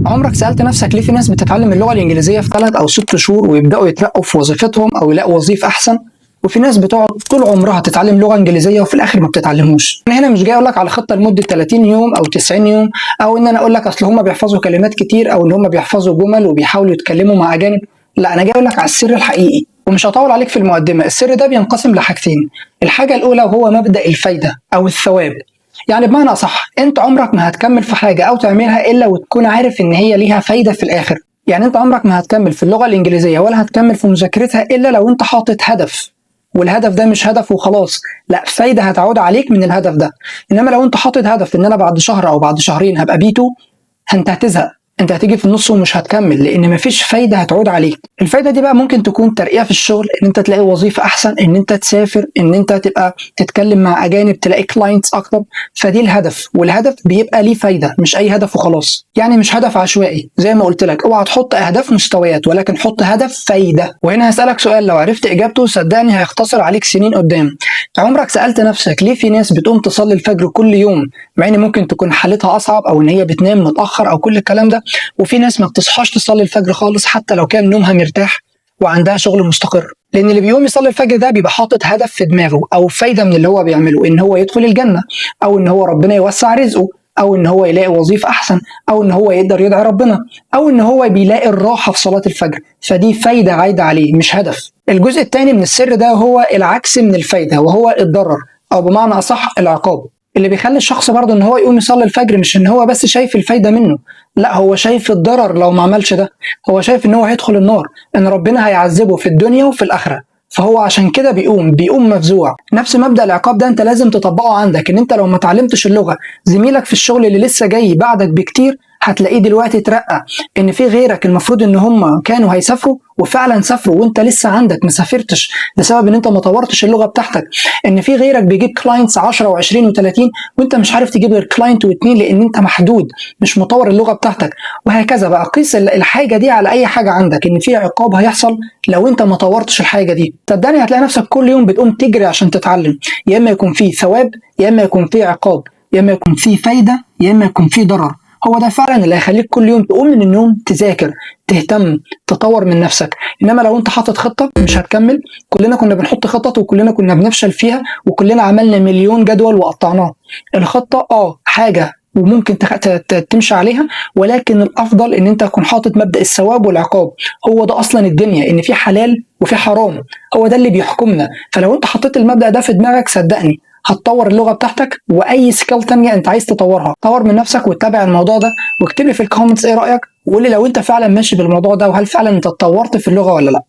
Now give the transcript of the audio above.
عمرك سألت نفسك ليه في ناس بتتعلم اللغة الإنجليزية في 3 أو 6 شهور ويبدأوا يترقوا في وظيفتهم أو يلاقوا وظيفة أحسن، وفي ناس بتقعد طول عمرها تتعلم لغة إنجليزية وفي الآخر ما بتتعلموش؟ أنا هنا مش جاي أقول لك على خطة لمدة 30 يوم أو 90 يوم، أو إن أنا أقول لك أصل هم بيحفظوا كلمات كتير أو إن هم بيحفظوا جمل وبيحاولوا يتكلموا مع أجانب. لا، أنا جاي أقول لك على السر الحقيقي، ومش هطول عليك في المقدمة. السر ده بينقسم لحاجتين. الحاجة الأولى وهو مبدأ الفايدة أو الثواب. يعني بمعنى أصح، أنت عمرك ما هتكمل في حاجة أو تعملها إلا وتكون عارف إن هي ليها فايدة في الآخر. يعني أنت عمرك ما هتكمل في اللغة الإنجليزية ولا هتكمل في مذاكرتها إلا لو أنت حاطط هدف، والهدف ده مش هدف وخلاص، لا، فايدة هتعود عليك من الهدف ده. إنما لو أنت حاطط هدف إن أنا بعد شهر أو بعد شهرين هبقى بي 2، أنت هتزهق، انت هتيجي في النص ومش هتكمل، لان مفيش فايده هتعود عليك. الفايده دي بقى ممكن تكون ترقيه في الشغل، ان انت تلاقي وظيفه احسن، ان انت تسافر، ان انت تبقى تتكلم مع اجانب، تلاقي كلاينتس اكتر. فدي الهدف، والهدف بيبقى ليه فايده، مش اي هدف وخلاص. يعني مش هدف عشوائي زي ما قلت لك، اوعى تحط اهداف مستويات، ولكن حط هدف فايده. وهنا هسالك سؤال، لو عرفت اجابته صدقني هيختصر عليك سنين قدام. عمرك سالت نفسك ليه في ناس بتقوم تصلي الفجر كل يوم، مع ان ممكن تكون حالتها اصعب او ان هي بتنام متاخر او كل الكلام ده، وفي ناس ما بتصحاش تصلي الفجر خالص حتى لو كان نومها مرتاح وعندها شغل مستقر؟ لان اللي بيقوم يصلي الفجر ده بيبقى حاطط هدف في دماغه او فايده من اللي هو بيعمله، ان هو يدخل الجنه، او ان هو ربنا يوسع رزقه، او ان هو يلاقي وظيفه احسن، او ان هو يقدر يدعي ربنا، او ان هو بيلاقي الراحه في صلاه الفجر. فدي فايده عايده عليه مش هدف. الجزء الثاني من السر ده هو العكس من الفايده، وهو الضرر، او بمعنى اصح العقاب. اللي بيخلي الشخص برضه ان هو يقوم يصلي الفجر مش ان هو بس شايف الفايده منه، لا، هو شايف الضرر لو ما عملش ده. هو شايف ان هو هيدخل النار، ان ربنا هيعذبه في الدنيا وفي الاخره. فهو عشان كده بيقوم مفزوع. نفس مبدأ العقاب ده انت لازم تطبقه عندك، ان انت لو ما اتعلمتش اللغه، زميلك في الشغل اللي لسه جاي بعدك بكتير هتلاقيه دلوقتي اترقى. ان في غيرك المفروض ان هم كانوا هيسافروا وفعلا سافروا، وانت لسه عندك ما سافرتش بسبب ان انت ما طورتش اللغه بتاعتك. ان في غيرك بيجيب كلاينتس 10 و20 و30، وانت مش عارف تجيب غير كلاينت واثنين لان انت محدود، مش مطور اللغه بتاعتك. وهكذا بقى، قيس الحاجه دي على اي حاجه عندك، ان في عقاب هيحصل لو انت ما طورتش الحاجه دي. صدقني هتلاقي نفسك كل يوم بتقوم تجري عشان تتعلم، يا اما يكون في ثواب، يا اما يكون في عقاب، يا اما يكون في فايده، يا اما يكون في ضرر. هو ده فعلا اللي هيخليك كل يوم تقوم من النوم تذاكر، تهتم، تطور من نفسك. انما لو انت حاطط خطه مش هتكمل. كلنا كنا بنحط خطط وكلنا كنا بنفشل فيها، وكلنا عملنا مليون جدول وقطعناه. الخطه حاجه وممكن تمشي عليها، ولكن الافضل ان انت تكون حاطط مبدأ الثواب والعقاب. هو ده اصلا الدنيا، ان في حلال وفي حرام، هو ده اللي بيحكمنا. فلو انت حطيت المبدأ ده في دماغك صدقني هتطور اللغه بتاعتك، واي سكيل تانية انت عايز تطورها. طور من نفسك واتبع الموضوع ده، واكتب لي في الكومنتس ايه رايك، وقول لي لو انت فعلا ماشي بالموضوع ده، وهل فعلا انت اتطورت في اللغه ولا لا.